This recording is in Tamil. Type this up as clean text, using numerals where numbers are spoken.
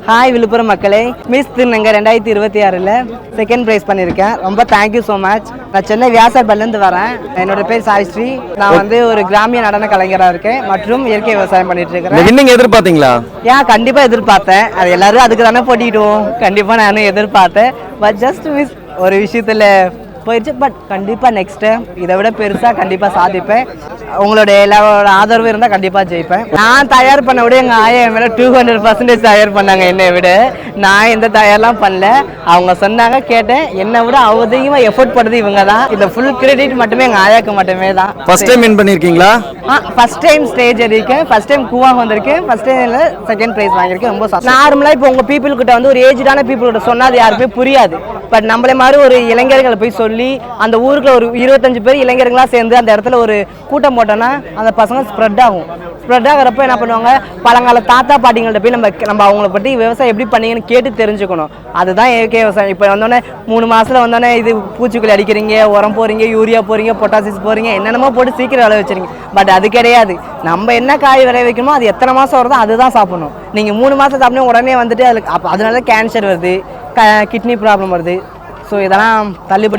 ஹாய் விழுப்புரம் மக்களே, மிஸ் திருநங்கை 2026 செகண்ட் ப்ரைஸ் பண்ணியிருக்கேன். ரொம்ப தேங்க்யூ ஸோ மச். நான் சென்னை வியாசார்பாடிலேருந்து வரேன். என்னோட பேர் சாய்ஸ்ரீ. நான் ஒரு கிராமிய நடன கலைஞராக இருக்கேன் மற்றும் இயற்கை விவசாயம் பண்ணிட்டு இருக்கிறேன். வின்னிங் எதிர்பார்த்தீங்களா? கண்டிப்பாக எதிர்பார்த்தேன். அது எல்லாரும் அதுக்கு தானே போட்டிடுவோம். கண்டிப்பாக நானும் எதிர்பார்த்தேன். பட் ஜஸ்ட் மிஸ் ஒரு விஷயத்தில் போயிடுச்சு. பட் கண்டிப்பாக நெக்ஸ்ட் டைம் இதை விட பெருசாக கண்டிப்பாக சாதிப்பேன். உங்களோட எல்லாரோட ஆதரவு இருந்தால் கண்டிப்பாக ஜெயிப்பேன். நான் தயார் பண்ண விட எங்கள் ஆயா என் மேலே 200% தயார் பண்ணாங்க. என்னை விட நான் எந்த தயாரெலாம் பண்ணல. அவங்க சொன்னாங்க, கேட்டேன். என்னை விட அதிகமாக எஃபோர்ட் பண்ணுறது இவங்க தான். இந்த ஃபுல் கிரெடிட் மட்டுமே எங்கள் ஆயாவுக்கு மட்டுமே தான். ஃபர்ஸ்ட் டைம் வின் பண்ணியிருக்கீங்களா? ஃபர்ஸ்ட் டைம் ஸ்டேஜ் இருக்கேன். ஃபர்ஸ்ட் டைம் கூவாக வந்திருக்கேன். ஃபர்ஸ்ட் டைம்ல செகண்ட் ப்ரைஸ் வாங்கியிருக்கேன். ரொம்ப நார்மலாக இப்போ உங்கள் பீப்புள் கிட்ட ஒரு ஏஜ்டான பீப்புள் கிட்ட சொன்னால் அது யாருக்குமே புரியாது. பட் நம்மளே மாதிரி ஒரு இளைஞர்களை போய் சொல்லி அந்த ஊருக்குள்ள ஒரு 25 பேர் இளைஞர்களாக சேர்ந்து அந்த இடத்துல ஒரு கூட்டம் போட்டோன்னா அந்த பசங்க ஸ்ப்ரெட் ஆகும். ஸ்ப்ரெட் ஆகிறப்ப என்ன பண்ணுவாங்க, பழங்கால தாத்தா பாட்டிங்கள்ட்ட போய் நம்ம அவங்கள பற்றி விவசாயம் எப்படி பண்ணீங்கன்னு கேட்டு தெரிஞ்சுக்கணும். அதுதான் இயற்கை விவசாயம். இப்போ வந்தோடனே 3 மாதத்தில் வந்தோடனே இது பூச்சிக்கொல்லி அடிக்கிறீங்க, உரம் போகிறீங்க, யூரியா போகிறீங்க, பொட்டாசிஸ் போகிறீங்க, என்னென்னமோ போட்டு சீக்கிரம் விளை வச்சுருங்க. பட் அது கிடையாது. நம்ம என்ன காய் விளை வைக்கணுமோ அது எத்தனை மாதம் வருதோ அதுதான் சாப்பிடணும். நீங்கள் 3 மாதம் சாப்பிடணும் உடனே வந்துட்டு அதனால கேன்சர் வருது, கிட்னி ப்ராப்ளம் வருது. ஸோ இதெல்லாம் தள்ளுபடி